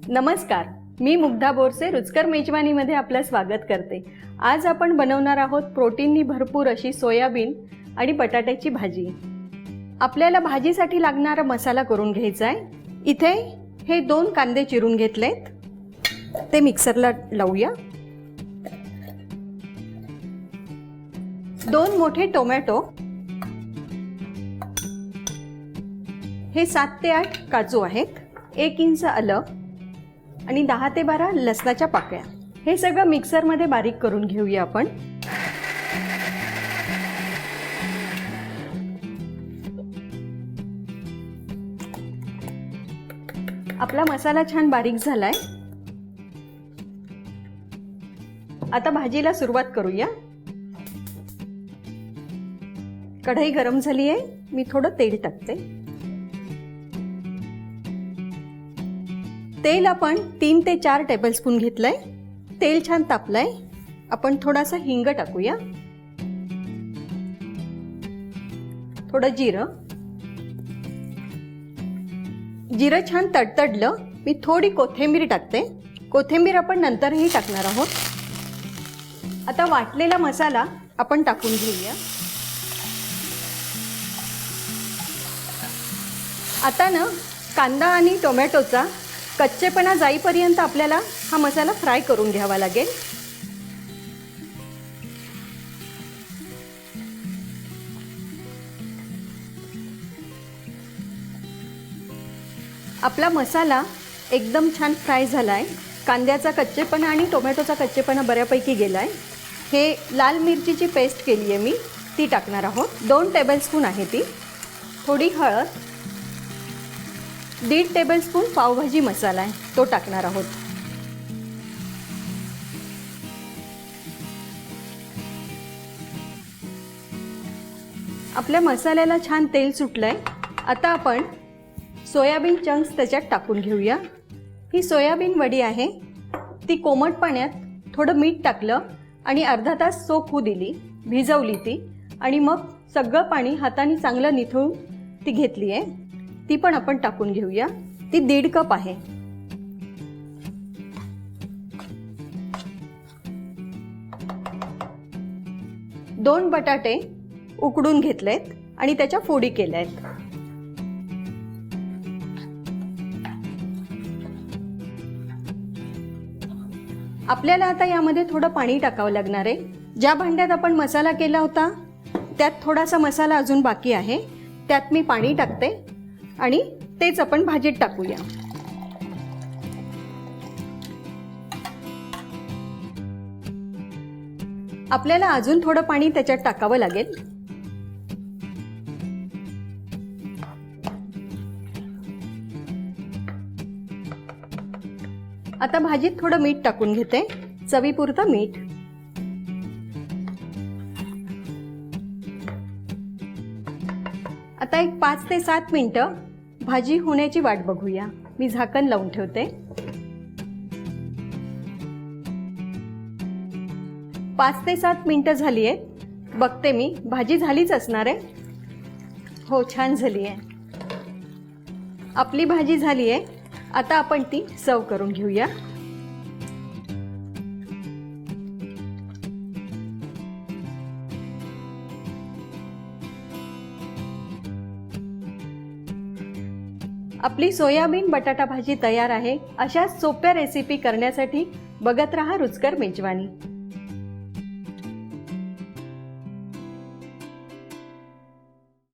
नमस्कार, मी मुग्धा बोरसे रुचकर मेजवानीमध्ये आपलं स्वागत करते। आज आपण बनवणार आहोत प्रोटीननी भरपूर अशी सोयाबीन आणि बटाट्याची भाजी। आपल्याला भाजीसाठी लागणारा मसाला करून घ्यायचा आहे। इथे हे 2 कांदे चिरून घेतलेत, ते मिक्सरला लावूया। 2 मोठे टोमॅटो, हे 7 ते 8 काजू आहेत, 1 इंच आलं आणि 10 ते 12 लसणाच्या पाकळ्या। हे सगळं मिक्सरमध्ये बारीक करून घेऊया आपण। आपला मसाला छान बारीक झालाय। आता भाजीला सुरुवात करूया। कढई गरम झाली आहे, मी थोडं तेल टाकते। तेल आपण 3 ते 4 टेबलस्पून घेतलंय। तेल छान तापलंय, आपण थोडासा हिंग टाकूया, थोडं जिरं छान तडतडलं, मी थोडी कोथिंबीर टाकते। कोथिंबीर आपण नंतरही टाकणार आहोत। आता वाटलेला मसाला आपण टाकून घेऊया। आता ना कांदा आणि टोमॅटोचा कच्चेपणा जाईपर्यंत आपल्याला हा मसाला फ्राय करून घ्यावा लागेल। आपला मसाला एकदम छान फ्राय झालाय। कांद्याचा कच्चेपणा आणि टोमॅटोचा कच्चेपणा बऱ्यापैकी गेलाय। हे लाल मिरचीची पेस्ट केली आहे मी, ती टाकणार आहोत। 2 टेबलस्पून आहे ती। थोडी हळद, 1.5 टेबलस्पून पावभाजी मसाला आहे, तो टाकणार आहोत। आपल्या मसाल्याला छान तेल सुटलंय। आता आपण सोयाबीन चंक्स त्याच्यात टाकून घेऊया। ही सोयाबीन वडी आहे, ती कोमट पाण्यात थोडं मीठ टाकलं आणि अर्धा तास सोक होऊ दिली, भिजवली ती आणि मग सगळं पाणी हाताने चांगलं निथळून ती घेतली आहे। ती पण आपण टाकून घेऊया। ती 1.5 कप आहे। दोन बटाटे उकडून घेतलेत आणि त्याच्या फोडी केल्यात। आपल्याला आता यामध्ये थोडं पाणी टाकावं लागणार आहे। ज्या भांड्यात आपण मसाला केला होता त्यात थोडासा मसाला अजून बाकी आहे, त्यात मी पाणी टाकते आणि तेच आपण भाजीत टाकूया। आपल्याला अजून थोडं पाणी त्याच्यात टाकावं लागेल। आता भाजीत थोडं मीठ टाकून घेते, चवीपुरतं मीठ। आता एक 5 ते 7 मिनिटं भाजी होण्याची वाट बघूया। मी झाकण लावून ठेवते। 5 ते 7 मिनिटं झाली आहेत, बघते मी। भाजी झालीच असणार आहे। हो, छान झाली आहे। आपली भाजी झाली आहे। आता आपण ती सर्व करून घेऊया। आपली सोयाबीन बटाटा भाजी तयार आहे। अशा सोप्या रेसिपी करण्यासाठी बघत रहा रुचकर मेजवानी।